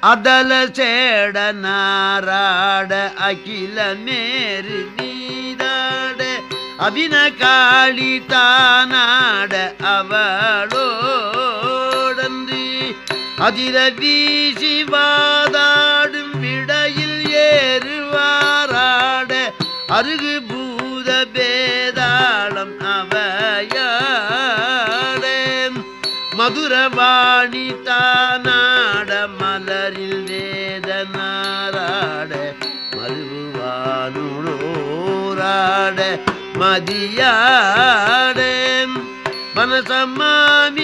அதல சேட நாராட அகில மேரு நீராட அபின காளி தானாட அவளோடன்று அதிர வீசி வாதாடும் விடையில் ஏறுவாராட அருகு பூத பேதாளம் அவையாடே மதுரவாணி தானாட மலரில் வேத நாராட மருவானோராட மதியாடே மனசம்மாமி